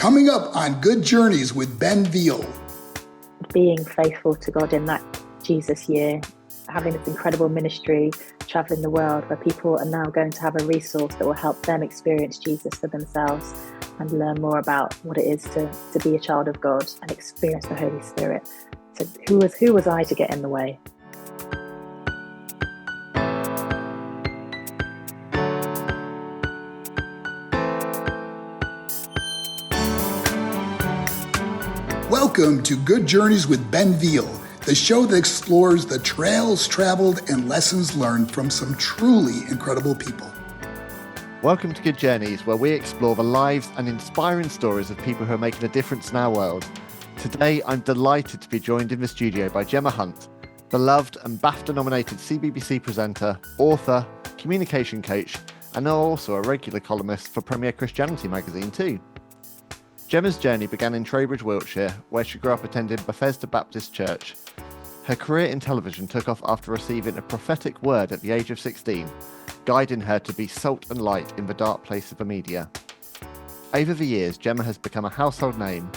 Coming up on Good Journeys with Ben Veal. Being faithful to God in that Jesus year, having this incredible ministry, traveling the world where people are now going to have a resource that will help them experience Jesus for themselves and learn more about what it is to be a child of God and experience the Holy Spirit. So who was I to get in the way? Welcome to Good Journeys with Ben Veal, the show that explores the trails traveled and lessons learned from some truly incredible people. Welcome to Good Journeys, where we explore the lives and inspiring stories of people who are making a difference in our world. Today, I'm delighted to be joined in the studio by Gemma Hunt, beloved and BAFTA-nominated CBBC presenter, author, communication coach, and now also a regular columnist for Premier Christianity magazine too. Gemma's journey began in Trowbridge, Wiltshire, where she grew up attending Bethesda Baptist Church. Her career in television took off after receiving a prophetic word at the age of 16, guiding her to be salt and light in the dark place of the media. Over the years, Gemma has become a household name,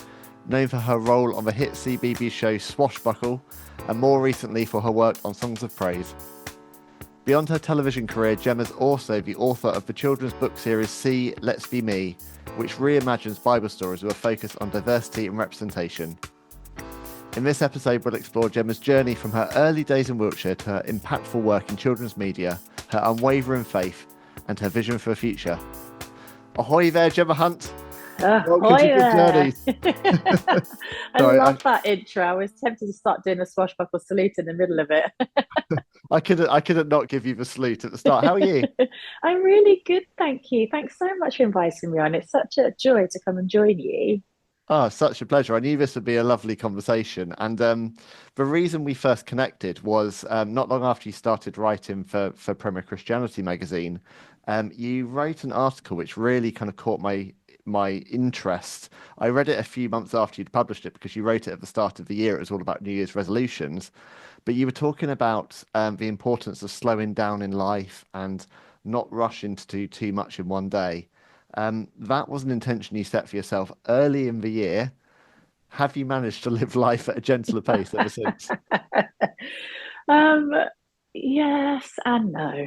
known for her role on the hit CBeebies show Swashbuckle, and more recently for her work on Songs of Praise. Beyond her television career, Gemma's also the author of the children's book series See, Let's Be Me, which reimagines Bible stories with a focus on diversity and representation. In this episode, we'll explore Gemma's journey from her early days in Wiltshire to her impactful work in children's media, her unwavering faith, and her vision for the future. Ahoy there, Gemma Hunt! Ahoy there! I Sorry, love that intro. I was tempted to start doing a swashbuckle salute in the middle of it. I couldn't not give you the salute at the start. How are you? I'm really good, thank you. Thanks so much for inviting me on. It's such a joy to come and join you. Oh, such a pleasure. I knew this would be a lovely conversation. And the reason we first connected was not long after you started writing for Premier Christianity magazine. You wrote an article which really kind of caught my interest. I read it a few months after you'd published it because you wrote it at the start of the year. It was all about New Year's resolutions. But you were talking about the importance of slowing down in life and not rushing to do too much in one day. That was an intention you set for yourself early in the year. Have you managed to live life at a gentler pace ever since? Yes and no.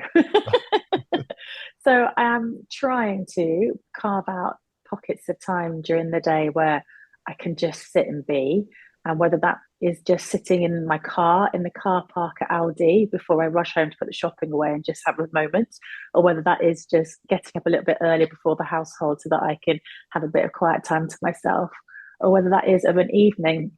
So I am trying to carve out pockets of time during the day where I can just sit and be, and whether that is just sitting in my car in the car park at Aldi before I rush home to put the shopping away and just have a moment, or whether that is just getting up a little bit earlier before the household so that I can have a bit of quiet time to myself, or whether that is of an evening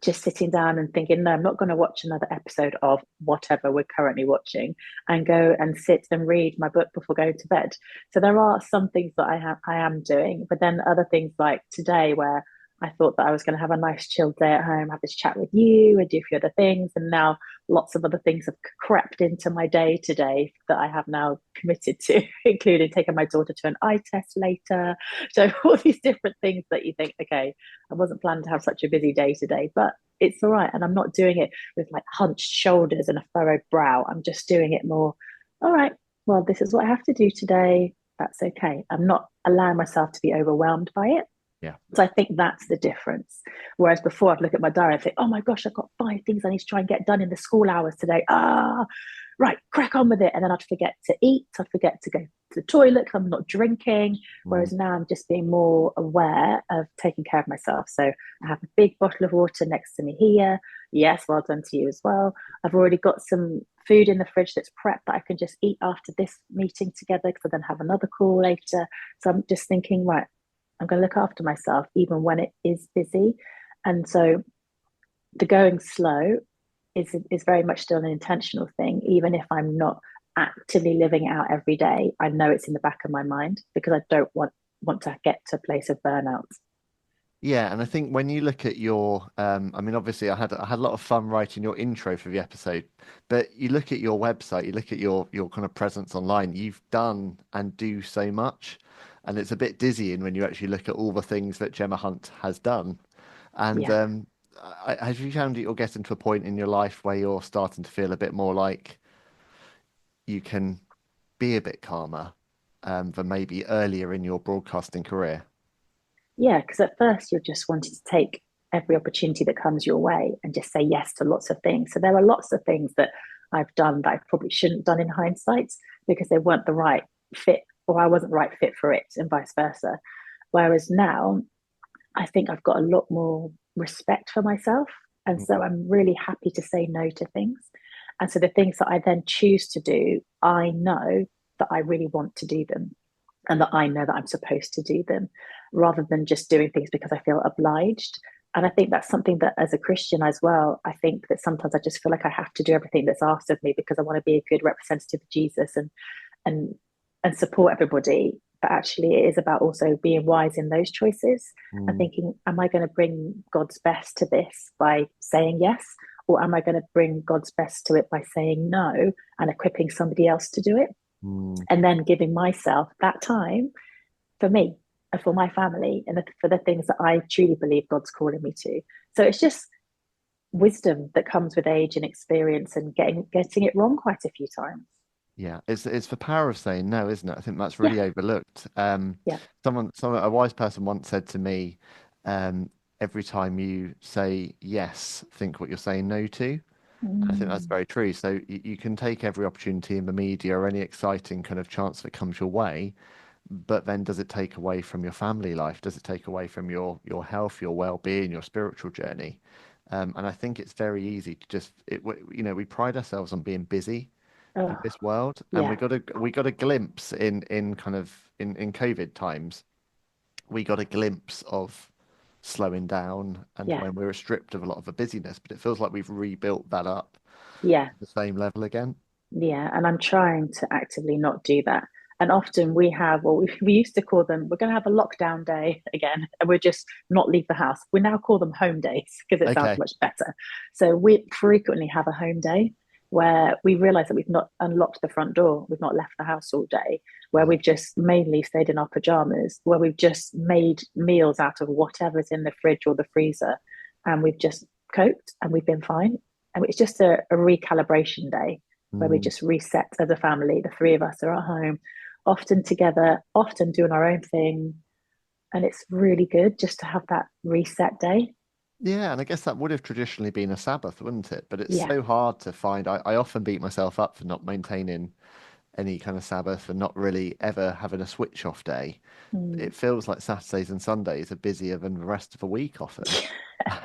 just sitting down and thinking, no, I'm not going to watch another episode of whatever we're currently watching, and go and sit and read my book before going to bed. So there are some things that I am doing, but then other things like today where I thought that I was going to have a nice chilled day at home, have this chat with you and do a few other things. And now lots of other things have crept into my day today that I have now committed to, including taking my daughter to an eye test later. So all these different things that you think, okay, I wasn't planning to have such a busy day today, but it's all right. And I'm not doing it with like hunched shoulders and a furrowed brow. I'm just doing it more, all right, well, this is what I have to do today. That's okay. I'm not allowing myself to be overwhelmed by it. Yeah. So I think that's the difference. Whereas before I'd look at my diary and think, oh my gosh, I've got 5 things I need to try and get done in the school hours today. Right, crack on with it. And then I'd forget to eat. I'd forget to go to the toilet because I'm not drinking. Whereas now I'm just being more aware of taking care of myself. So I have a big bottle of water next to me here. Yes, well done to you as well. I've already got some food in the fridge that's prepped that I can just eat after this meeting together because I then have another call later. So I'm just thinking, right, I'm going to look after myself even when it is busy. And so the going slow is very much still an intentional thing. Even if I'm not actively living it out every day, I know it's in the back of my mind because I don't want to get to a place of burnout. Yeah, and I think when you look at your, I mean, obviously I had a lot of fun writing your intro for the episode, but you look at your website, you look at your kind of presence online, you've done and do so much. And it's a bit dizzying when you actually look at all the things that Gemma Hunt has done. And Yeah. have you found that you're getting to a point in your life where you're starting to feel a bit more like you can be a bit calmer than maybe earlier in your broadcasting career? Yeah, because at first you're just wanting to take every opportunity that comes your way and just say yes to lots of things. So there are lots of things that I've done that I probably shouldn't have done in hindsight because they weren't the right fit, or I wasn't the right fit for it, and vice versa. Whereas now I think I've got a lot more respect for myself. And so I'm really happy to say no to things. And so the things that I then choose to do, I know that I really want to do them and that I know that I'm supposed to do them rather than just doing things because I feel obliged. And I think that's something that as a Christian as well, I think that sometimes I just feel like I have to do everything that's asked of me because I want to be a good representative of Jesus and and support everybody. But actually it is about also being wise in those choices and Mm. thinking, am I going to bring God's best to this by saying yes? Or am I going to bring God's best to it by saying no and equipping somebody else to do it? Mm. And then giving myself that time for me and for my family and for the things that I truly believe God's calling me to. So it's just wisdom that comes with age and experience and getting it wrong quite a few times. Yeah, it's the power of saying no, isn't it? I think that's Yeah, really overlooked. yeah. A wise person once said to me, um, every time you say yes, think what you're saying no to. I think that's Mm. very true. So you can take every opportunity in the media or any exciting kind of chance that comes your way, but then does it take away from your family life? Does it take away from your health, your well-being, your spiritual journey? And I think it's very easy to we pride ourselves on being busy in Oh, this world, and yeah, we got a glimpse in kind of in COVID times. We got a glimpse of slowing down and yeah, when we were stripped of a lot of the busyness, but it feels like we've rebuilt that up yeah. the same level again. Yeah, and I'm trying to actively not do that. And often we have, well, we used to call them, we're going to have a lockdown day again, and we're just not leave the house. We now call them home days because it sounds Okay. much better. So we frequently have a home day where we realize that we've not unlocked the front door, we've not left the house all day, where Mm. we've just mainly stayed in our pajamas, where we've just made meals out of whatever's in the fridge or the freezer, and we've just coped and we've been fine. And it's just a recalibration day where we Mm. just reset as a family. The three of us are at home, often together, often doing our own thing. And it's really good just to have that reset day. Yeah, and I guess that would have traditionally been a Sabbath, wouldn't it? But it's Yeah. so hard to find. I often beat myself up for not maintaining any kind of Sabbath and not really ever having a switch off day. Mm. It feels like Saturdays and Sundays are busier than the rest of the week often.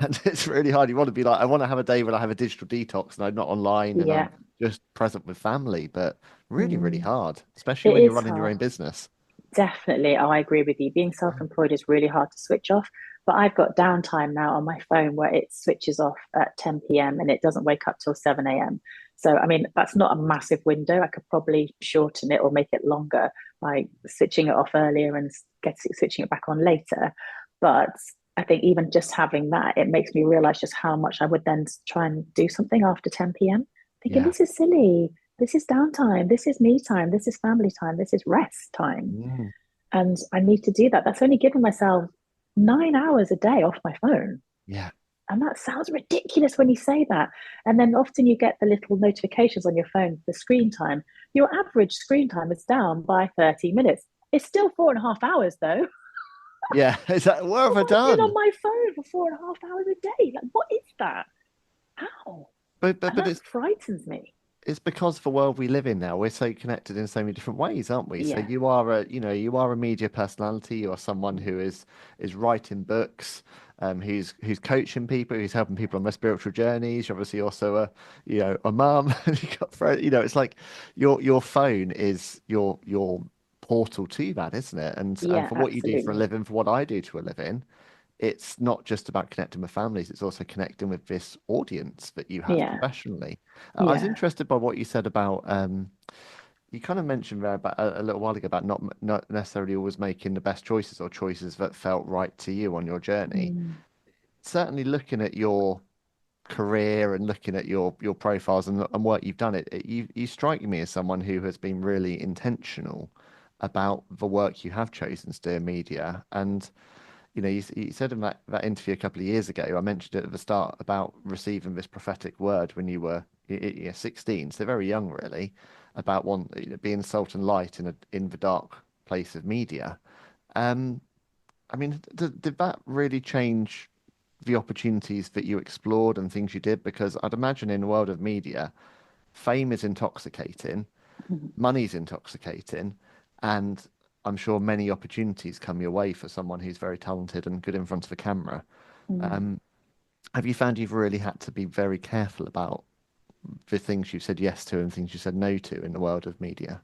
And it's really hard. You want to be like, I want to have a day when I have a digital detox and I'm not online and I'm Yeah. just present with family, but really, really Mm. hard, especially It when you're is running your hard. own business. Definitely. Oh, I agree with you. Being self-employed is really hard to switch off. But I've got downtime now on my phone where it switches off at 10 p.m. and it doesn't wake up till 7 a.m. So, I mean, that's not a massive window. I could probably shorten it or make it longer by switching it off earlier and switching it back on later. But I think even just having that, it makes me realize just how much I would then try and do something after 10 p.m. Thinking, Yeah. this is silly. This is downtime. This is me time. This is family time. This is rest time. Mm. And I need to do that. That's only giving myself 9 hours a day off my phone. Yeah. And that sounds ridiculous when you say that. And then often you get the little notifications on your phone for screen time. Your average screen time is down by 30 minutes. It's still 4.5 hours, though. Yeah. Is that what have How I have I been done? on my phone for 4.5 hours a day? Like, what is that? How? And But that frightens me. it's because of the world we live in now. We're so connected in so many different ways, aren't we? So Yeah. you are you are a media personality. You are someone who is writing books, who's coaching people, who's helping people on their spiritual journeys. You're obviously also a mum. You got friends. It's like your phone is your portal to that, isn't it? And Yeah, for what you do for a absolutely. living, for what I do to a living, it's not just about connecting with families, it's also connecting with this audience that you have Yeah. professionally. I was Yeah. interested by what you said about you kind of mentioned there about a little while ago about not necessarily always making the best choices or choices that felt right to you on your journey. Mm. Certainly looking at your career and looking at your profiles and what you've done, you strike me as someone who has been really intentional about the work you have chosen to do in media. And you said in that interview a couple of years ago, I mentioned it at the start about receiving this prophetic word when you were 16, so very young, really, about being salt and light in the dark place of media. Um, I mean, did that really change the opportunities that you explored and things you did? Because I'd imagine in the world of media, fame is intoxicating, Mhm. money's intoxicating, and I'm sure many opportunities come your way for someone who's very talented and good in front of a camera. Mm. Um, have you found you've really had to be very careful about the things you said yes to and things you said no to in the world of media?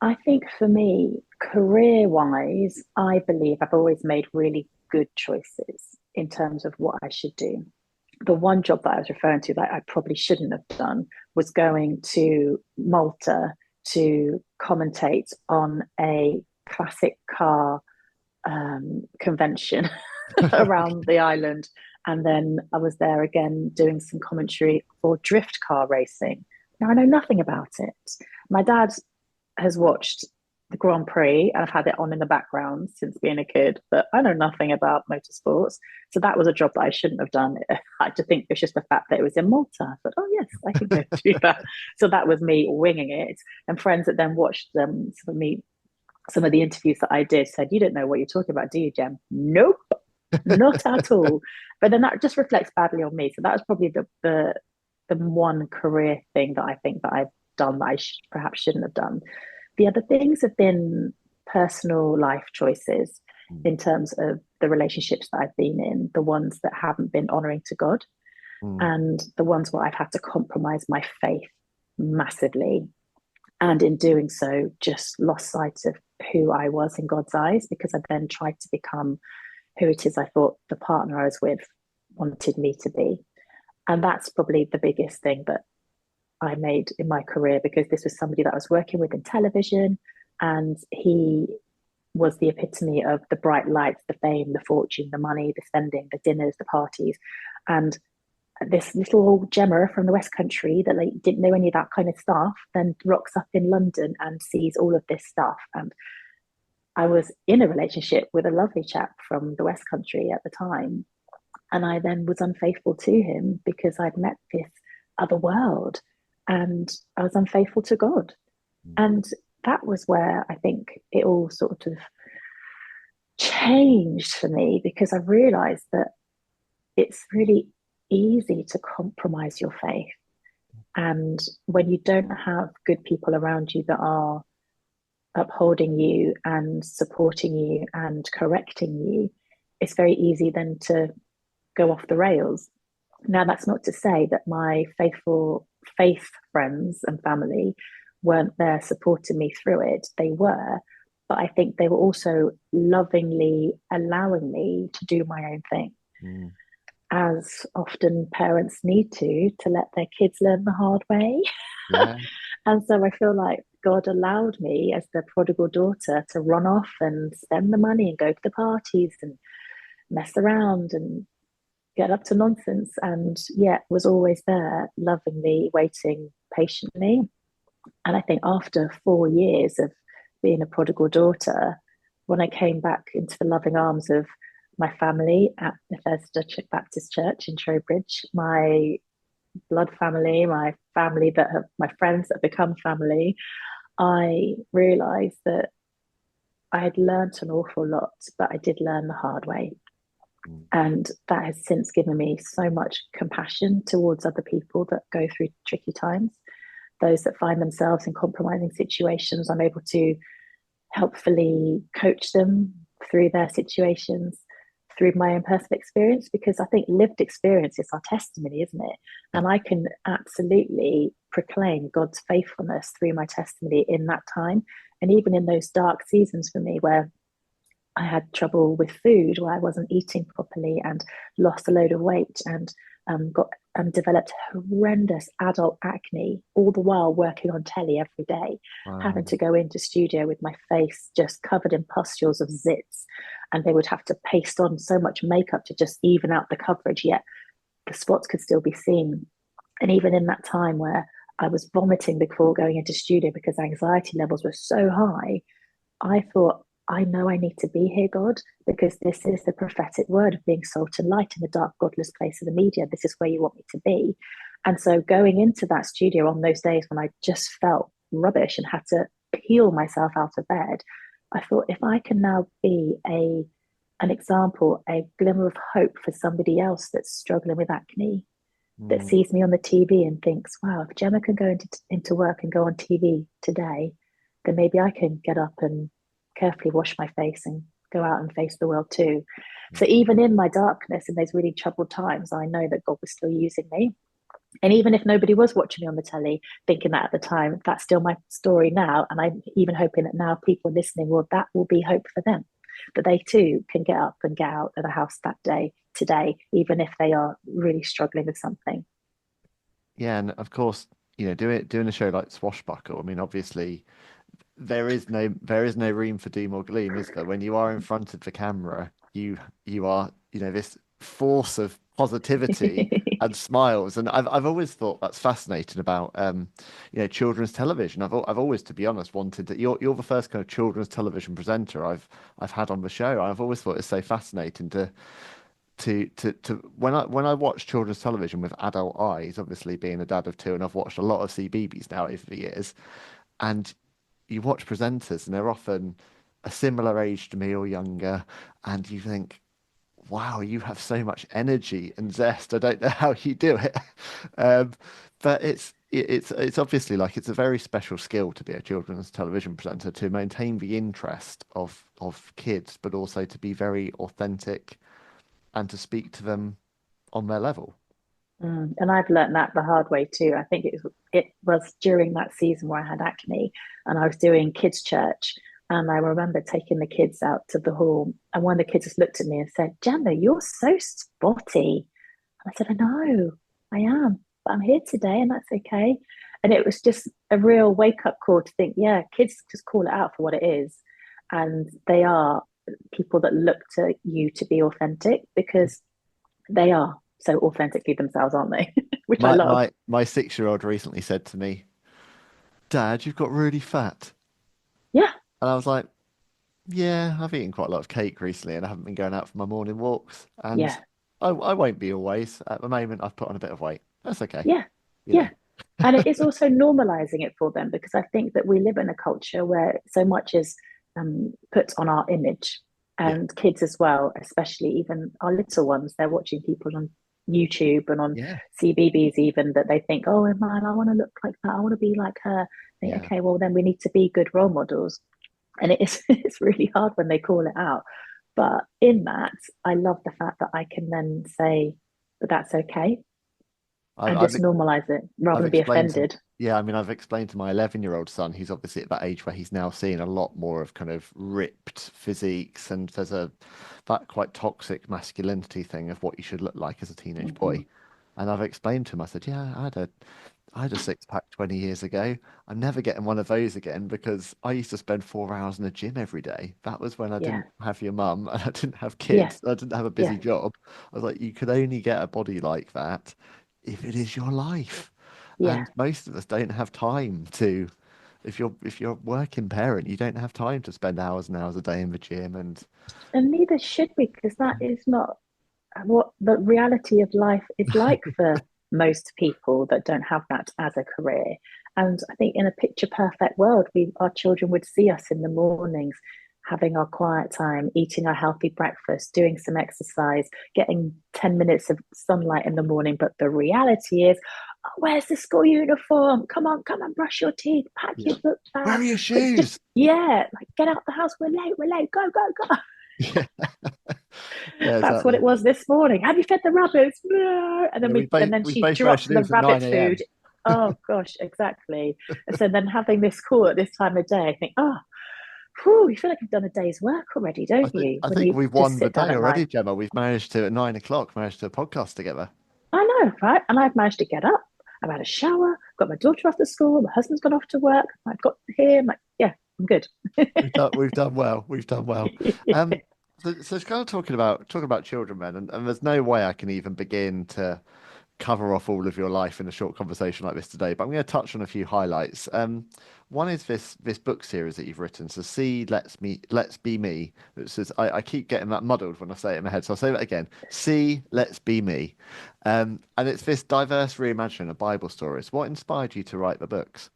I think for me, career wise, I believe I've always made really good choices in terms of what I should do. The one job that I was referring to that I probably shouldn't have done was going to Malta to commentate on a classic car convention around the island. And then I was there again doing some commentary for drift car racing. Now, I know nothing about it. My dad has watched the Grand Prix and I've had it on in the background since being a kid, but I know nothing about motorsports. So that was a job that I shouldn't have done. I just think it's just the fact that it was in Malta. I thought, oh, yes, I can go do that. So that was me winging it. And friends that then watched some of the interviews that I did said, you don't know what you're talking about, do you, Jem? Nope, not at all. But then that just reflects badly on me. So that was probably the one career thing that I think that I've done that I perhaps shouldn't have done. The other things have been personal life choices Mm. in terms of the relationships that I've been in, the ones that haven't been honoring to God, Mm. and the ones where I've had to compromise my faith massively. And in doing so, just lost sight of who I was in God's eyes because I then tried to become who it is I thought the partner I was with wanted me to be. And that's probably the biggest thing that I made in my career because this was somebody that I was working with in television and he was the epitome of the bright lights, the fame, the fortune, the money, the spending, the dinners, the parties. And this little old Gemma from the West Country that like didn't know any of that kind of stuff then rocks up in London and sees all of this stuff. And I was in a relationship with a lovely chap from the West Country at the time. And I then was unfaithful to him because I'd met this other world and I was unfaithful to God. And that was where I think it all sort of changed for me because I realized that it's really easy to compromise your faith. And when you don't have good people around you that are upholding you and supporting you and correcting you, it's very easy then to go off the rails. Now, that's not to say that my faithful faith friends and family weren't there supporting me through it. They were, but I think they were also lovingly allowing me to do my own thing. Mm. As often parents need to let their kids learn the hard way. Yeah. And so I feel like God allowed me as the prodigal daughter to run off and spend the money and go to the parties and mess around and get up to nonsense, and yet was always there lovingly waiting patiently. And I think after 4 years of being a prodigal daughter, when I came back into the loving arms of my family at Bethesda Baptist Church in Trowbridge, my blood family, my family that have my friends that have become family, I realized that I had learnt an awful lot, but I did learn the hard way. And that has since given me so much compassion towards other people that go through tricky times. Those that find themselves in compromising situations, I'm able to helpfully coach them through their situations, through my own personal experience, because I think lived experience is our testimony, isn't it? And I can absolutely proclaim God's faithfulness through my testimony in that time. And even in those dark seasons for me where I had trouble with food, where I wasn't eating properly and lost a load of weight and got developed horrendous adult acne, all the while working on telly every day, Wow. having to go into studio with my face just covered in pustules of zits, and they would have to paste on so much makeup to just even out the coverage, yet the spots could still be seen. And even in that time where I was vomiting before going into studio because anxiety levels were so high, I thought, I know I need to be here, God, because this is the prophetic word of being salt and light in the dark, godless place of the media. This is where you want me to be. And so going into that studio on those days when I just felt rubbish and had to peel myself out of bed, I thought, if I can now be a an example, a glimmer of hope for somebody else that's struggling with acne, that Mm. sees me on the TV and thinks, wow, if Gemma can go into work and go on TV today, then maybe I can get up and carefully wash my face and go out and face the world too. So even in my darkness, in those really troubled times, I know that God was still using me. And even if nobody was watching me on the telly thinking that at the time, that's still my story now. And I'm even hoping that now people listening, well, that will be hope for them, that they too can get up and get out of the house that day, today, even if they are really struggling with something. Yeah, and of course, doing a show like Swashbuckle. I mean, obviously, there is no room for doom or gloom, is there? When you are in front of the camera, you are, this force of positivity and smiles. And I've always thought that's fascinating about children's television. I've always, to be honest, wanted that you're the first kind of children's television presenter I've had on the show. I've always thought it's so fascinating to when I watch children's television with adult eyes, obviously being a dad of two, and I've watched a lot of CBeebies now over the years, and you watch presenters and they're often a similar age to me or younger, and you think, wow, you have so much energy and zest. I don't know how you do it. um, but it's obviously like it's a very special skill to be a children's television presenter, to maintain the interest of kids, but also to be very authentic and to speak to them on their level. And I've learned that the hard way too. I think it was during that season where I had acne and I was doing kids' church. And I remember taking the kids out to the hall, and one of the kids just looked at me and said, Gemma, you're so spotty. And I said, I know, I am, but I'm here today and that's okay. And it was just a real wake up call to think, yeah, kids just call it out for what it is. And they are people that look to you to be authentic because they are so authentically themselves, aren't they? Which I My love. my my 6-year-old recently said to me, "Dad, you've got really fat." Yeah, And I was like, "Yeah, I've eaten quite a lot of cake recently and I haven't been going out for my morning walks. And yeah, I won't be always. At the moment, I've put on a bit of weight. That's okay, yeah, you know." yeah. And it is also normalizing it for them because I think that we live in a culture where so much is put on our image, Yeah, and kids as well, especially even our little ones, they're watching people on YouTube and on yeah, CBBS even that they think, oh man, I want to look like that. I want to be like her. Think, yeah. okay, well then we need to be good role models. And it is it's really hard when they call it out. But in that, I love the fact that I can then say, but that's okay, I've and I've just normalize it rather I've than be explained to, offended. yeah, I mean, I've explained to my 11-year-old son, he's obviously at that age where he's now seeing a lot more of kind of ripped physiques, and there's that quite toxic masculinity thing of what you should look like as a teenage Mm-hmm. boy. And I've explained to him, I said, yeah, I had a six pack 20 years ago. I'm never getting one of those again because I used to spend 4 hours in the gym every day. That was when I Yeah, didn't have your mum and I didn't have yeah, kids. I didn't have a yeah, busy job. I was like, you could only get a body like that if it is your life. yeah. And most of us don't have time to, if you're a working parent, you don't have time to spend hours and hours a day in the gym. And And neither should we, because that is not what the reality of life is like for most people that don't have that as a career. And I think in a picture perfect world, our children would see us in the mornings having our quiet time, eating our healthy breakfast, doing some exercise, getting 10 minutes of sunlight in the morning. But the reality is, oh, where's the school uniform? Come on, brush your teeth, pack yeah, your book where bag, are your quick, just, shoes? yeah, like get out the house, we're late, go, go, go. Yeah, yeah, That's what exactly. it was this morning. Have you fed the rabbits? No. And Yeah, then we both and then we she both managed dropped to do the this at rabbit 9 a.m. food. Oh gosh, exactly. And so then having this call at this time of day, I think, oh, whew, you feel like you've done a day's work already, I don't think you? I When think you we've just won the sit down day at already, night. Gemma. We've managed to at 9 o'clock, managed to podcast together. I know, right? And I've managed to get up. I've had a shower, got my daughter off to school, my husband's gone off to work, I've got here, yeah, I'm good. We've done well. We've done well. Um, so it's kind of talking about children, man, and there's no way I can even begin to cover off all of your life in a short conversation like this today, but I'm going to touch on a few highlights. One is this book series that you've written. So see, let's be me. It says I keep getting that muddled when I say it in my head, so I'll say that again. See, let's be me. And it's this diverse reimagining of Bible stories. What inspired you to write the books?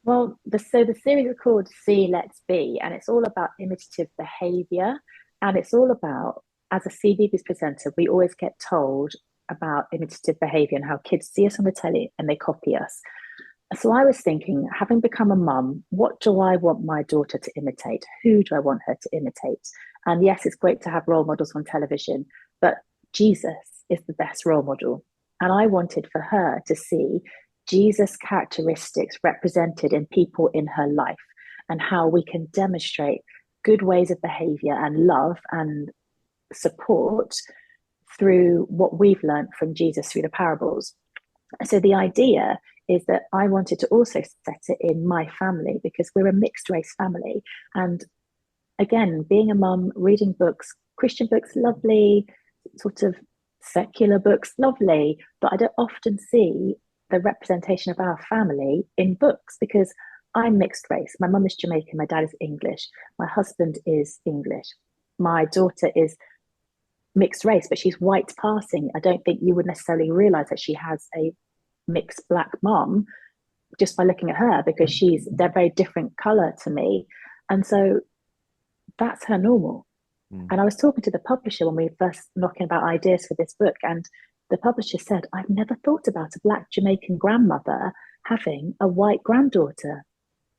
Well, so the series is called See, Let's Be, and it's all about imitative behavior. And it's all about, as a CBeebies presenter, we always get told about imitative behavior and how kids see us on the telly and they copy us. So I was thinking, having become a mum, what do I want my daughter to imitate? Who do I want her to imitate? And yes, it's great to have role models on television, but Jesus is the best role model. And I wanted for her to see Jesus' characteristics represented in people in her life and how we can demonstrate good ways of behavior and love and support through what we've learned from Jesus through the parables. So the idea is that I wanted to also set it in my family because we're a mixed race family. And again, being a mum, reading books, Christian books, lovely, sort of secular books, lovely, but I don't often see the representation of our family in books because I'm mixed race. My mum is Jamaican, my dad is English, my husband is English, my daughter is mixed race, but she's white passing. I don't think you would necessarily realize that she has a mixed black mom just by looking at her because they're very different color to me. And so that's her normal. And I was talking to the publisher when we were first knocking about ideas for this book, and the publisher said, I've never thought about a black Jamaican grandmother having a white granddaughter.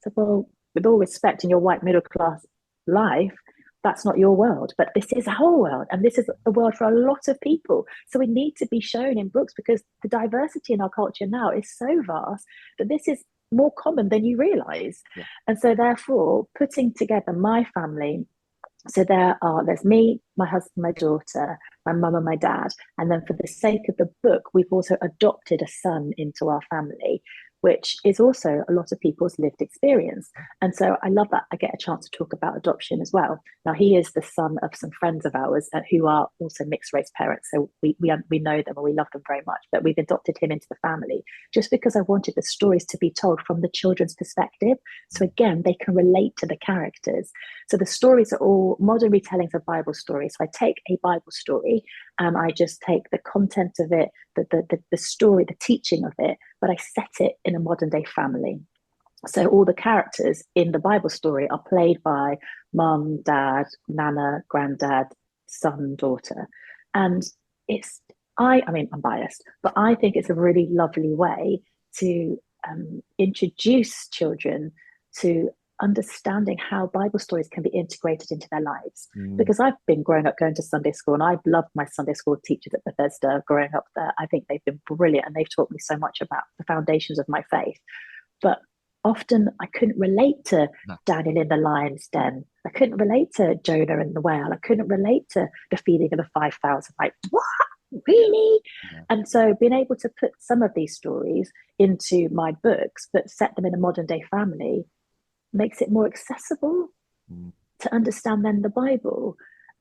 So, well, with all respect in your white middle class life, that's not your world, but this is our world, and this is a world for a lot of people. So we need to be shown in books because the diversity in our culture now is so vast that this is more common than you realize. Yeah. And so therefore, putting together my family, so there's me, my husband, my daughter, my mum and my dad. And then for the sake of the book, we've also adopted a son into our family, which is also a lot of people's lived experience. And so I love that I get a chance to talk about adoption as well. Now, he is the son of some friends of ours who are also mixed race parents. So we know them and we love them very much, but we've adopted him into the family just because I wanted the stories to be told from the children's perspective. So again, they can relate to the characters. So the stories are all modern retellings of Bible stories. So I take a Bible story and I just take the content of it, the story, the teaching of it, but I set it in a modern day family. So all the characters in the Bible story are played by mum, dad, nana, granddad, son, daughter. And I mean, I'm biased, but I think it's a really lovely way to introduce children to understanding how Bible stories can be integrated into their lives. Because I've been growing up going to Sunday school and I've loved my Sunday school teachers at Bethesda growing up there. I think they've been brilliant and they've taught me so much about the foundations of my faith. But often I couldn't relate to Daniel in the lion's den. I couldn't relate to Jonah in the whale. I couldn't relate to the feeding of the 5,000. Like, what? Really? Yeah. And so being able to put some of these stories into my books, but set them in a modern day family makes it more accessible to understand then the Bible.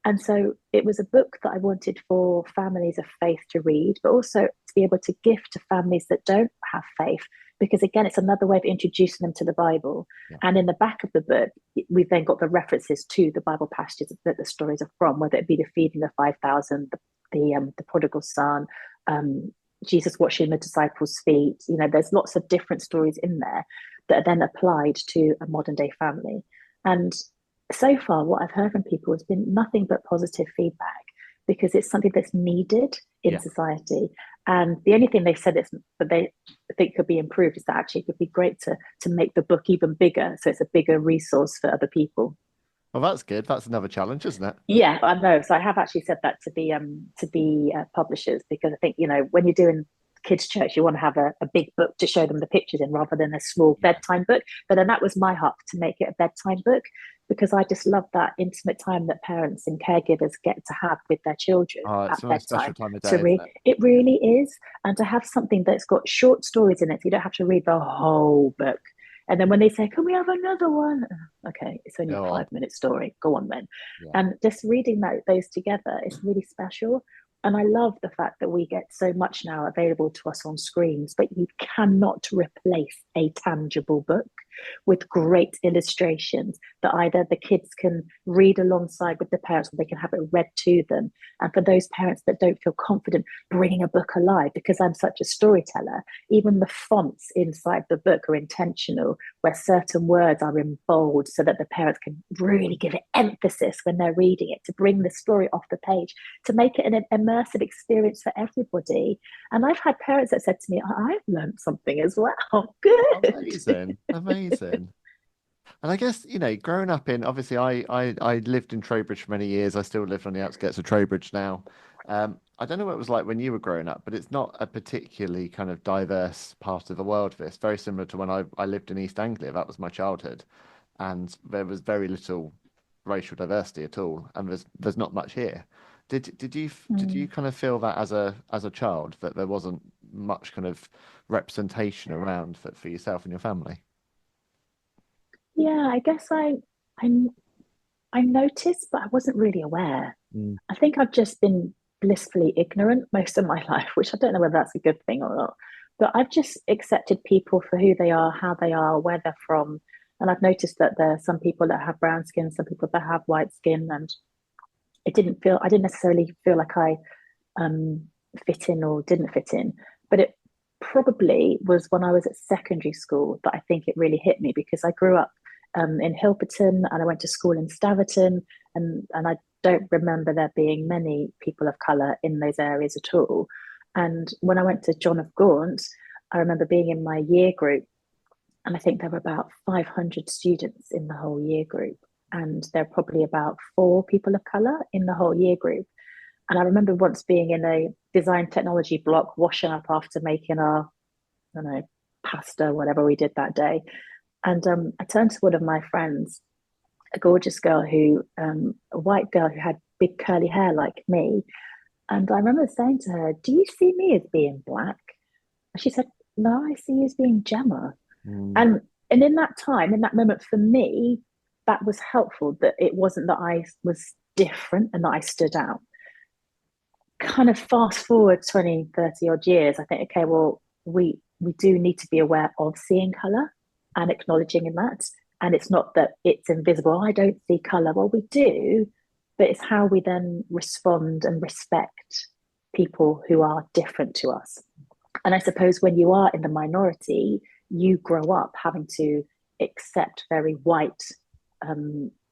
And so it was a book that I wanted for families of faith to read, but also to be able to gift to families that don't have faith, because again, it's another way of introducing them to the Bible. Yeah. And in the back of the book, we've then got the references to the Bible passages that the stories are from, whether it be the feeding of 5,000, the prodigal son, Jesus washing the disciples' feet. You know, there's lots of different stories in there that are then applied to a modern day family. And so far, what I've heard from people has been nothing but positive feedback because it's something that's needed in society. And the only thing they've said is that they think could be improved is that actually it would be great to make the book even bigger. So it's a bigger resource for other people. Well, that's good. That's another challenge, isn't it? Yeah, I know. So I have actually said that to the publishers, because I think, you know, when you're doing kids' church, you want to have a big book to show them the pictures in rather than a small bedtime book. But then that was my heart, to make it a bedtime book, because I just love that intimate time that parents and caregivers get to have with their children at bedtime. Special time of day, it really is. And to have something that's got short stories in it, so you don't have to read the whole book. And then when they say, can we have another one? Okay, it's only a 5-minute story. Go on then. Yeah. And just reading those together is really special. And I love the fact that we get so much now available to us on screens, but you cannot replace a tangible book. with great illustrations that either the kids can read alongside with the parents or they can have it read to them. And for those parents that don't feel confident bringing a book alive, because I'm such a storyteller, even the fonts inside the book are intentional, where certain words are in bold so that the parents can really give it emphasis when they're reading it, to bring the story off the page, to make it an immersive experience for everybody. And I've had parents that said to me, I've learned something as well. Good. Amazing, amazing. And I guess, growing up in, obviously, I lived in Trowbridge for many years. I still live on the outskirts of Trowbridge now. I don't know what it was like when you were growing up, but it's not a particularly kind of diverse part of the world. This very similar to when I lived in East Anglia. That was my childhood, and there was very little racial diversity at all, and there's not much here. Did you kind of feel that as a child, that there wasn't much kind of representation around for yourself and your family? Yeah, I guess I I noticed, but I wasn't really aware. Mm. I think I've just been blissfully ignorant most of my life, which I don't know whether that's a good thing or not. But I've just accepted people for who they are, how they are, where they're from. And I've noticed that there are some people that have brown skin, some people that have white skin. And I didn't necessarily feel like I um, fit in or didn't fit in. But it probably was when I was at secondary school that I think it really hit me, because I grew up in Hilperton and I went to school in Staverton, and I don't remember there being many people of colour in those areas at all. And when I went to John of Gaunt, I remember being in my year group, and I think there were about 500 students in the whole year group. And there are probably about four people of colour in the whole year group. And I remember once being in a design technology block, washing up after making our, I don't know, pasta, whatever we did that day. And I turned to one of my friends, a gorgeous girl a white girl who had big curly hair like me. And I remember saying to her, "Do you see me as being black?" And she said, "No, I see you as being Gemma." Mm. And in that time, in that moment, for me, that was helpful, that it wasn't that I was different and that I stood out. Kind of fast forward 20, 30 odd years, I think, okay, well, we do need to be aware of seeing colour and acknowledging in that. And it's not that it's invisible. I don't see colour. Well, we do, but it's how we then respond and respect people who are different to us. And I suppose when you are in the minority, you grow up having to accept very white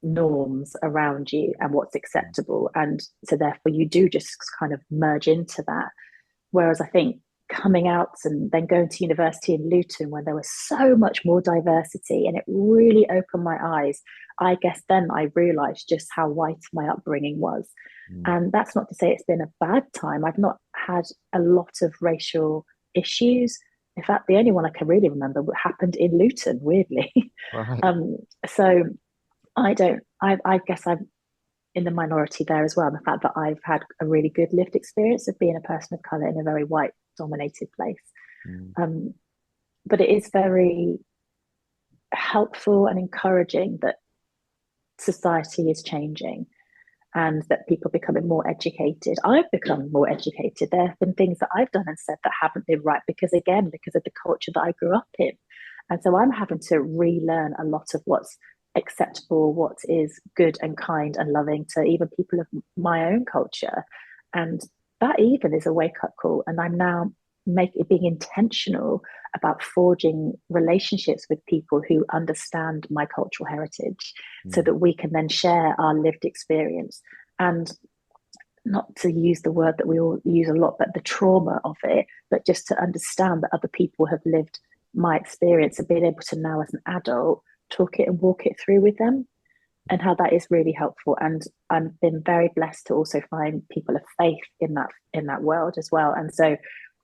norms around you and what's acceptable. And so therefore you do just kind of merge into that. Whereas I think coming out and then going to university in Luton, when there was so much more diversity, and it really opened my eyes. I guess then I realized just how white my upbringing was. Mm. And that's not to say it's been a bad time. I've not had a lot of racial issues. In fact, the only one I can really remember happened in Luton, weirdly. Right. So I guess I'm in the minority there as well. The fact that I've had a really good lived experience of being a person of colour in a very white dominated place. Mm. But it is very helpful and encouraging that society is changing and that people are becoming more educated. I've become more educated. There have been things that I've done and said that haven't been right because of the culture that I grew up in. And so I'm having to relearn a lot of what's acceptable, what is good and kind and loving to even people of my own culture. And that even is a wake up call. And I'm now being intentional about forging relationships with people who understand my cultural heritage, so that we can then share our lived experience. And not to use the word that we all use a lot, but the trauma of it, but just to understand that other people have lived my experience and being able to now as an adult talk it and walk it through with them, and how that is really helpful. And I've been very blessed to also find people of faith in that world as well. And so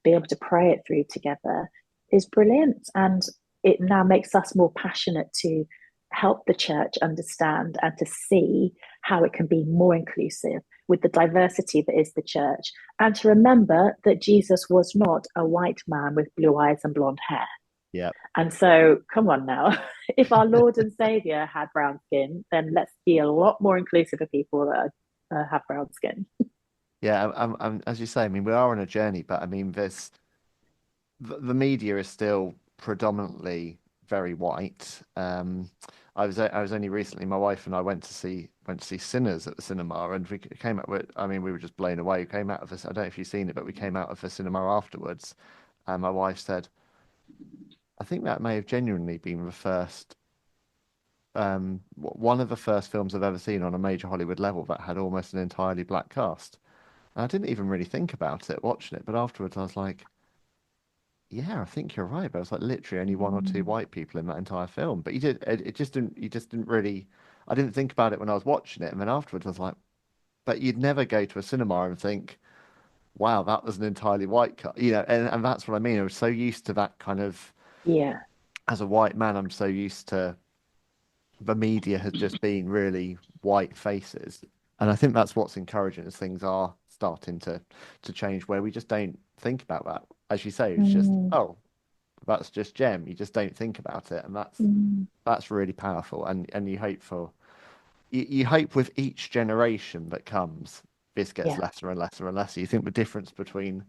being able to pray it through together is brilliant. And it now makes us more passionate to help the church understand and to see how it can be more inclusive with the diversity that is the church. And to remember that Jesus was not a white man with blue eyes and blonde hair. Yeah. And so, come on now, if our Lord and Savior had brown skin, then let's be a lot more inclusive of people that have brown skin. Yeah, as you say, I mean, we are on a journey, but I mean, the media is still predominantly very white. I was only recently, my wife and I went to see Sinners at the cinema, and we came out with, I mean, we were just blown away. We came out of this, I don't know if you've seen it, but we came out of the cinema afterwards, and my wife said, I think that may have genuinely been the first, one of the first films I've ever seen on a major Hollywood level that had almost an entirely black cast. And I didn't even really think about it watching it, but afterwards I was like, yeah, I think you're right. But it was like literally only one or two Mm. white people in that entire film. But you just didn't really, I didn't think about it when I was watching it. And then afterwards I was like, but you'd never go to a cinema and think, wow, that was an entirely white cut, and that's what I mean. I was so used to that kind of, Yeah, as a white man, I'm so used to the media has just been really white faces. And I think that's what's encouraging as things are starting to change where we just don't think about that. As you say, it's just, mm, oh, that's just Gem. You just don't think about it. And mm, that's really powerful. And you hope for you hope with each generation that comes, this gets yeah, lesser and lesser and lesser. You think the difference between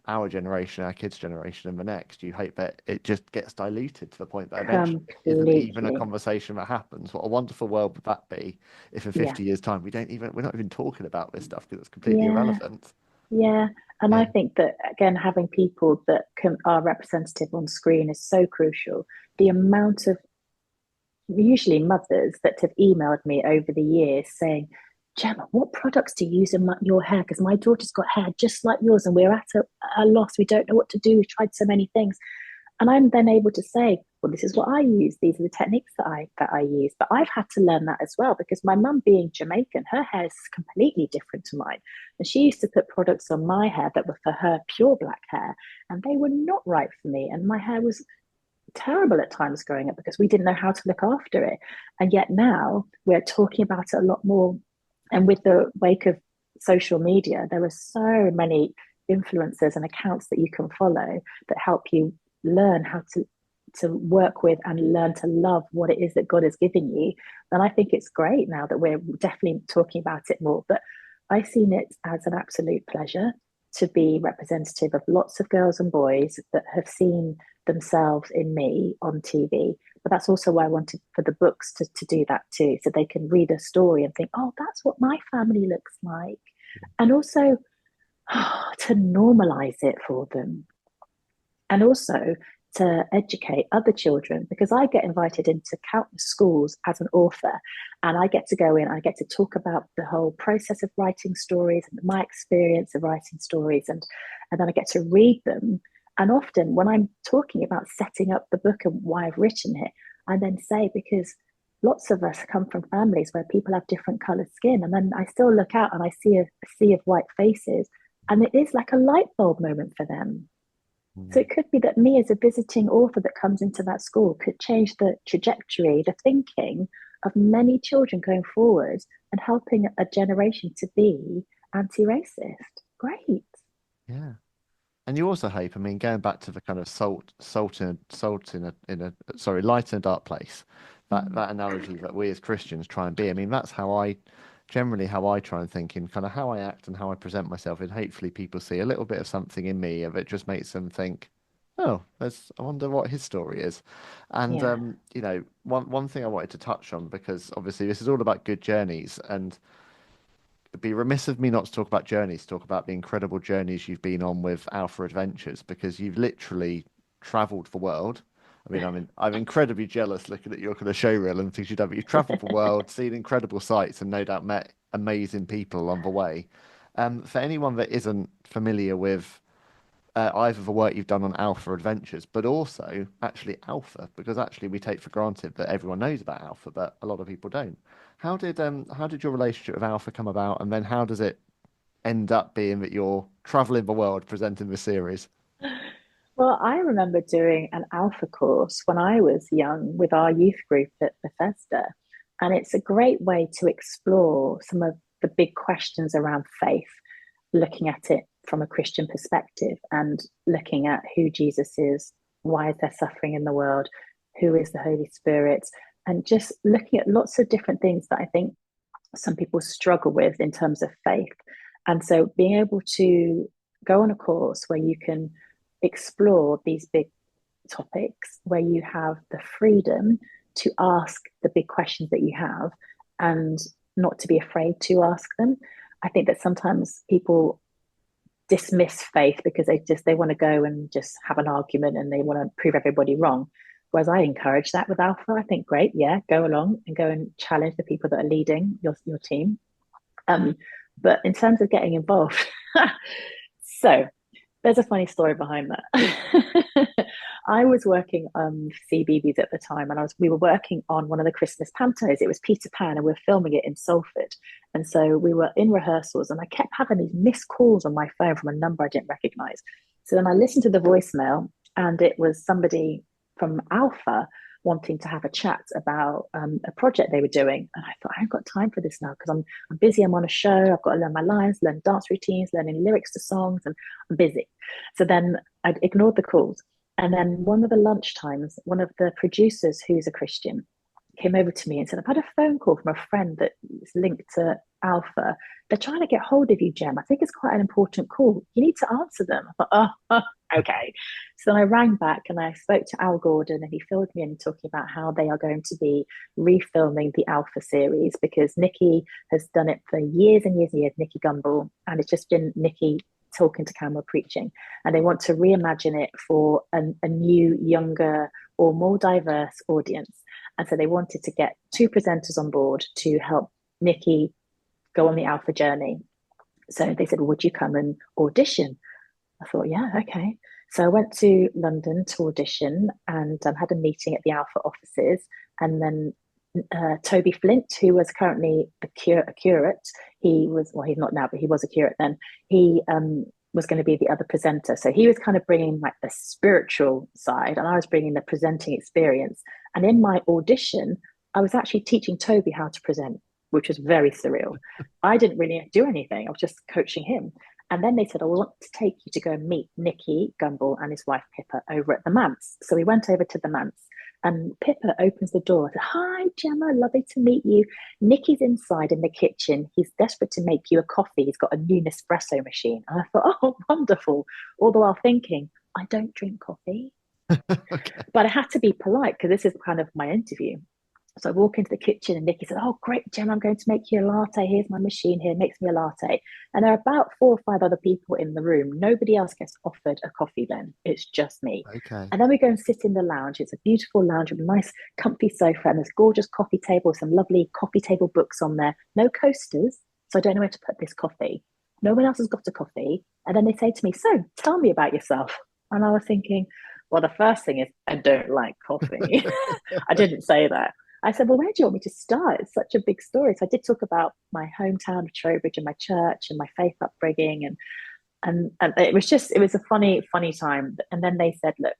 our generation, our kids' generation, and the next, you hope that it just gets diluted to the point that eventually isn't even a completely. conversation that happens. What a wonderful world would that be if in Yeah, 50 years' time we're not even talking about this stuff because it's completely yeah, irrelevant. yeah. And I Yeah. think that again, having people that are representative on screen is so crucial. The amount of usually mothers that have emailed me over the years saying, Gemma, what products do you use in your hair? Because my daughter's got hair just like yours, and we're at a loss. We don't know what to do. We've tried so many things. And I'm then able to say, well, this is what I use. These are the techniques that I use. But I've had to learn that as well because my mum being Jamaican, her hair is completely different to mine. And she used to put products on my hair that were for her pure black hair, and they were not right for me. And my hair was terrible at times growing up because we didn't know how to look after it. And yet now we're talking about it a lot more. And with the wake of social media, there are so many influencers and accounts that you can follow that help you learn how to work with and learn to love what it is that God has given you. And I think it's great now that we're definitely talking about it more. But I've seen it as an absolute pleasure to be representative of lots of girls and boys that have seen themselves in me on TV. But that's also why I wanted for the books to do that too, so they can read a story and think, oh, that's what my family looks like. And also to normalize it for them. And also to educate other children because I get invited into countless schools as an author and I get to go in, I get to talk about the whole process of writing stories and my experience of writing stories and then I get to read them. And often when I'm talking about setting up the book and why I've written it, I then say, because lots of us come from families where people have different colored skin. And then I still look out and I see a sea of white faces. And it is like a light bulb moment for them. So Mm. it could be that me as a visiting author that comes into that school could change the trajectory, the thinking of many children going forward and helping a generation to be anti-racist. Great. Yeah. And you also hope, I mean, going back to the kind of salt in a sorry, light in a dark place, Mm. that analogy that we as Christians try and be. I mean, that's generally how I try and think in kind of how I act and how I present myself. And hopefully people see a little bit of something in me that just makes them think, oh, I wonder what his story is. And Yeah. one thing I wanted to touch on because obviously this is all about good journeys and it'd be remiss of me not to talk about journeys, talk about the incredible journeys you've been on with Alpha Adventures because you've literally traveled the world. I'm incredibly jealous looking at your kind of show reel and things you've done, but you've traveled the world, seen incredible sights, and no doubt met amazing people along the way. For anyone that isn't familiar with either the work you've done on Alpha Adventures, but also actually Alpha, because actually we take for granted that everyone knows about Alpha, but a lot of people don't. How did your relationship with Alpha come about, and then how does it end up being that you're traveling the world presenting the series? Well, I remember doing an alpha course when I was young with our youth group at Bethesda. And it's a great way to explore some of the big questions around faith, looking at it from a Christian perspective and looking at who Jesus is, why is there suffering in the world, who is the Holy Spirit, and just looking at lots of different things that I think some people struggle with in terms of faith. And so being able to go on a course where you can explore these big topics where you have the freedom to ask the big questions that you have and not to be afraid to ask them. I think that sometimes people dismiss faith because they want to go and just have an argument and they want to prove everybody wrong. Whereas I encourage that with Alpha. I think, great, yeah, go along and go and challenge the people that are leading your team. But in terms of getting involved, so there's a funny story behind that. I was working on CBeebies at the time, and we were working on one of the Christmas pantos. It was Peter Pan, and we were filming it in Salford. And so we were in rehearsals, and I kept having these missed calls on my phone from a number I didn't recognize. So then I listened to the voicemail, and it was somebody from Alpha wanting to have a chat about a project they were doing. And I thought, I haven't got time for this now because I'm busy. I'm on a show. I've got to learn my lines, learn dance routines, learning lyrics to songs, and I'm busy. So then I ignored the calls. And then one of the lunch times, one of the producers who's a Christian came over to me and said, I've had a phone call from a friend that is linked to Alpha. They're trying to get hold of you, Gem. I think it's quite an important call. You need to answer them. I thought, okay. So I rang back and I spoke to Al Gordon, and he filled me in talking about how they are going to be refilming the Alpha series because Nikki has done it for years and years and years, Nikki Gumbel, and it's just been Nikki talking to camera preaching, and they want to reimagine it for a new, younger or more diverse audience. And so they wanted to get two presenters on board to help Nikki go on the Alpha journey. So they said, well, would you come and audition? I thought, yeah, okay. So I went to London to audition and had a meeting at the Alpha offices. And then Toby Flint, who was currently a curate, he's not now, but he was a curate then. He was going to be the other presenter. So he was kind of bringing like the spiritual side, and I was bringing the presenting experience. And in my audition, I was actually teaching Toby how to present, which was very surreal. I didn't really do anything. I was just coaching him. And then they said, I want to take you to go and meet Nikki Gumbel and his wife Pippa over at the Manse. So we went over to the Manse, and Pippa opens the door and said, hi, Gemma, lovely to meet you. Nikki's inside in the kitchen. He's desperate to make you a coffee. He's got a new Nespresso machine. And I thought, oh, wonderful. All the while thinking, I don't drink coffee. Okay. But I had to be polite because this is kind of my interview. So I walk into the kitchen and Nikki said, oh, great, Jem, I'm going to make you a latte. Here's my machine here, makes me a latte. And there are about 4 or 5 other people in the room. Nobody else gets offered a coffee then. It's just me. Okay. And then we go and sit in the lounge. It's a beautiful lounge with a nice comfy sofa and this gorgeous coffee table, some lovely coffee table books on there. No coasters, so I don't know where to put this coffee. No one else has got a coffee. And then they say to me, so tell me about yourself. And I was thinking, well, the first thing is I don't like coffee. I didn't say that. I said, well, where do you want me to start? It's such a big story. So I did talk about my hometown of Trowbridge and my church and my faith upbringing. And it was a funny time. And then they said, look,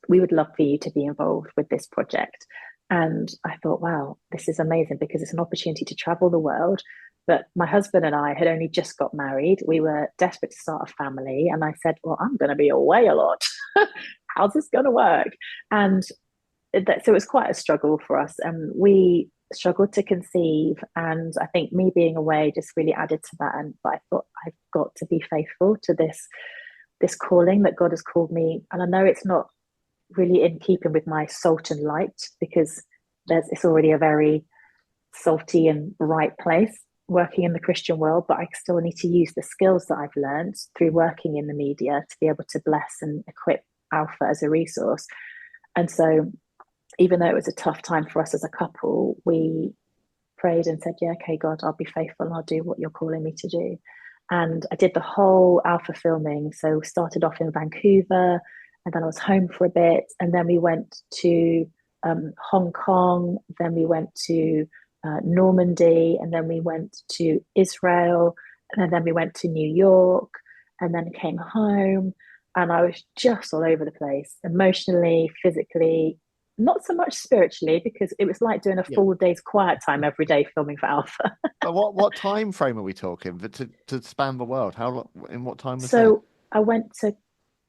we would love for you to be involved with this project. And I thought, wow, this is amazing because it's an opportunity to travel the world. But my husband and I had only just got married. We were desperate to start a family. And I said, well, I'm going to be away a lot. How's this going to work? And so it was quite a struggle for us, and we struggled to conceive. And I think me being away just really added to that. But I thought I've got to be faithful to this calling that God has called me. And I know it's not really in keeping with my salt and light because it's already a very salty and right place working in the Christian world, but I still need to use the skills that I've learned through working in the media to be able to bless and equip Alpha as a resource. And so even though it was a tough time for us as a couple, we prayed and said, yeah, okay, God, I'll be faithful and I'll do what you're calling me to do. And I did the whole Alpha filming. So we started off in Vancouver, and then I was home for a bit. And then we went to Hong Kong. Then we went to Normandy. And then we went to Israel. And then we went to New York. And then came home. And I was just all over the place, emotionally, physically, not so much spiritually, because it was like doing a full day's quiet time every day filming for Alpha. But what time frame are we talking to span the world? How long, in what time was so that?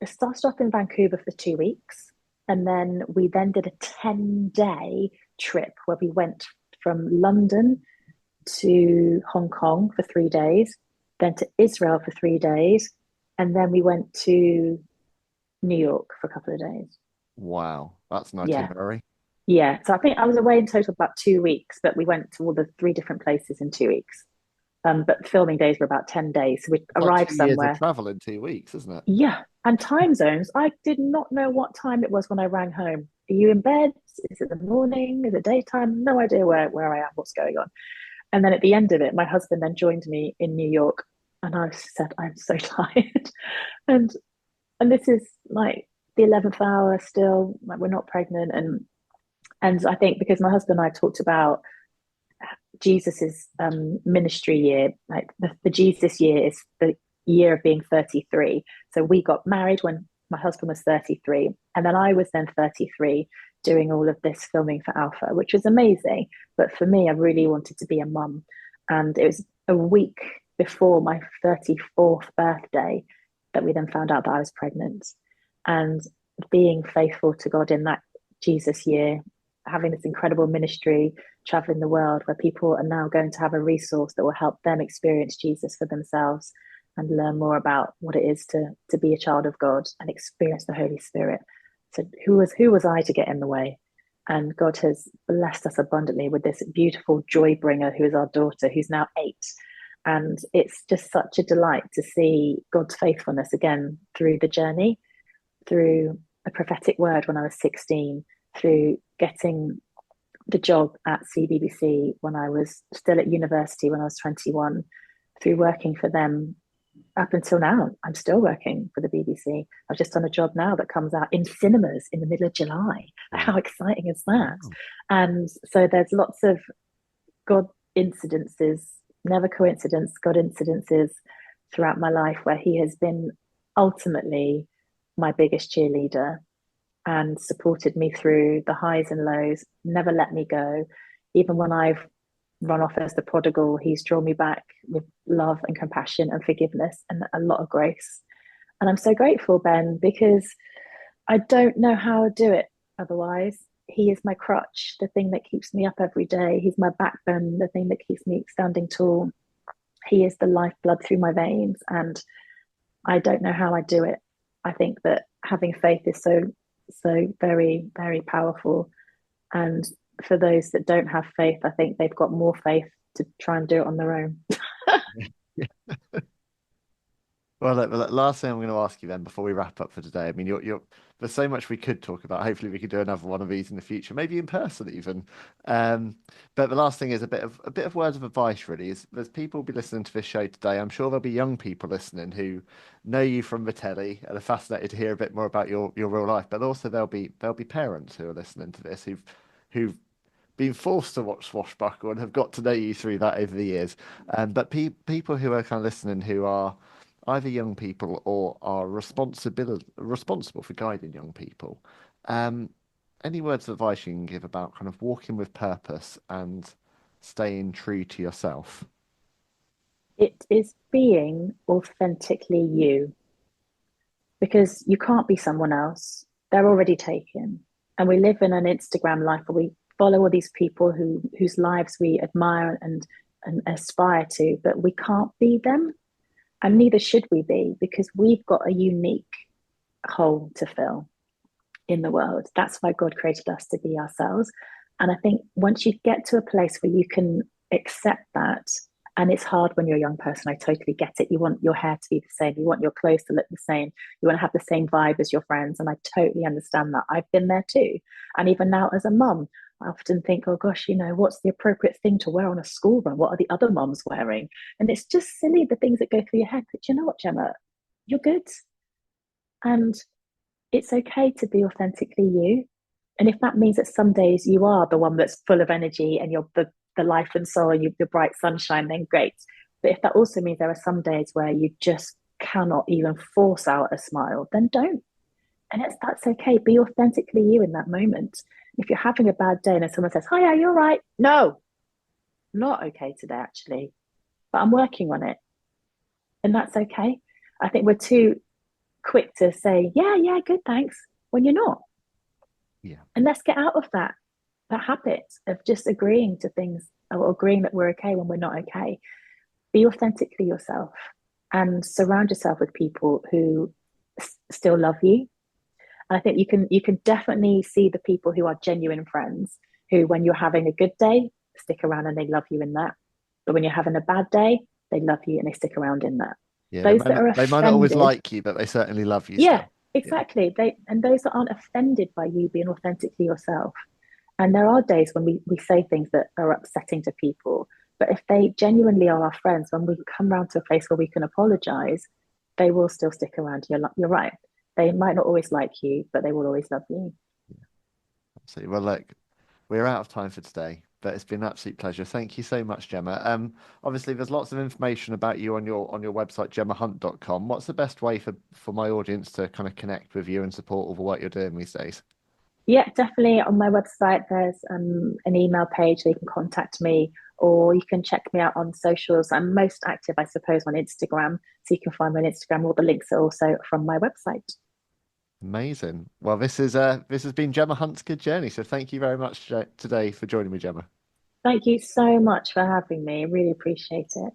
I started off in Vancouver for 2 weeks, and then we did a 10-day trip where we went from London to Hong Kong for 3 days, then to Israel for 3 days, and then we went to New York for a couple of days. Wow, that's an Yeah. itinerary. Yeah. So I think I was away in total about 2 weeks, but we went to all the three different places in 2 weeks. But filming days were about 10 days. So we It's like arrived 2 years of somewhere. travel in 2 weeks, isn't it? Yeah. And time zones. I did not know what time it was when I rang home. Are you in bed? Is it the morning? Is it daytime? No idea where I am, what's going on. And then at the end of it, my husband then joined me in New York. And I said, I'm so tired. and and this is like the 11th hour still, like we're not pregnant. And I think because my husband and I talked about Jesus's ministry year, like the Jesus year is the year of being 33. So we got married when my husband was 33, and then I was then 33 doing all of this filming for Alpha, which was amazing. But for me, I really wanted to be a mum, and it was a week before my 34th birthday that we then found out that I was pregnant. And being faithful to God in that Jesus year, having this incredible ministry, traveling the world, where people are now going to have a resource that will help them experience Jesus for themselves and learn more about what it is to be a child of God and experience the Holy Spirit. So who was I to get in the way? And God has blessed us abundantly with this beautiful joy bringer who is our daughter, who's now 8. And it's just such a delight to see God's faithfulness again through the journey, through a prophetic word when I was 16, through getting the job at CBBC when I was still at university when I was 21, through working for them up until now. I'm still working for the BBC. I've just done a job now that comes out in cinemas in the middle of July. Wow. How exciting is that? Wow. And so there's lots of God incidences, never coincidence, God incidences throughout my life where He has been ultimately my biggest cheerleader and supported me through the highs and lows, never let me go. Even when I've run off as the prodigal, He's drawn me back with love and compassion and forgiveness and a lot of grace. And I'm so grateful, Ben, because I don't know how to do it otherwise. He is my crutch, the thing that keeps me up every day. He's my backbone, the thing that keeps me standing tall. He is the lifeblood through my veins. And I don't know how I do it. I think that having faith is so very, very powerful. And for those that don't have faith, I think they've got more faith to try and do it on their own. Well, the last thing I'm going to ask you then before we wrap up for today. I mean, there's so much we could talk about. Hopefully, we could do another one of these in the future, maybe in person even. But the last thing is a bit of words of advice. Really, is there's people will be listening to this show today. I'm sure there'll be young people listening who know you from the telly and are fascinated to hear a bit more about your real life. But also there'll be parents who are listening to this who've been forced to watch Swashbuckle and have got to know you through that over the years. But people who are kind of listening who are either young people or are responsible for guiding young people. Um, any words of advice you can give about kind of walking with purpose and staying true to yourself? It is being authentically you, because you can't be someone else. They're already taken. And we live in an Instagram life where we follow all these people whose lives we admire and aspire to, but we can't be them. And neither should we be, because we've got a unique hole to fill in the world. That's why God created us, to be ourselves. And I think once you get to a place where you can accept that, and it's hard when you're a young person, I totally get it. You want your hair to be the same, you want your clothes to look the same, you want to have the same vibe as your friends. And I totally understand that. I've been there too. And even now as a mum, I often think, oh gosh, what's the appropriate thing to wear on a school run? What are the other mums wearing? And it's just silly, the things that go through your head. But you know what, Gemma? You're good. And it's okay to be authentically you. And if that means that some days you are the one that's full of energy and you're the life and soul, you're the bright sunshine, then great. But if that also means there are some days where you just cannot even force out a smile, then don't. And that's okay. Be authentically you in that moment. If you're having a bad day and someone says, "Hi, yeah, you're right." No, not okay today, actually. But I'm working on it. And that's okay. I think we're too quick to say, yeah, good, thanks, when you're not. Yeah. And let's get out of that habit of just agreeing to things or agreeing that we're okay when we're not okay. Be authentically yourself and surround yourself with people who still love you And I think you can definitely see the people who are genuine friends, who when you're having a good day, stick around and they love you in that. But when you're having a bad day, they love you and they stick around in that. Yeah, Those that are they might not always offended, like you, but they certainly love you yeah, still. Yeah. exactly. And those that aren't offended by you being authentically yourself. And there are days when we say things that are upsetting to people, but if they genuinely are our friends, when we come round to a place where we can apologize, they will still stick around. You're right. They might not always like you, but they will always love you. So, well, look, we're out of time for today, but it's been an absolute pleasure. Thank you so much, Gemma. Obviously, there's lots of information about you on your website, gemmahunt.com. What's the best way for my audience to kind of connect with you and support all the work you're doing these days? Yeah, definitely. On my website, there's an email page so you can contact me, or you can check me out on socials. I'm most active, I suppose, on Instagram. So you can find me on Instagram. All the links are also from my website. Amazing. Well, this has been Gemma Hunt's Good Journey. So thank you very much today for joining me, Gemma. Thank you so much for having me. Really appreciate it.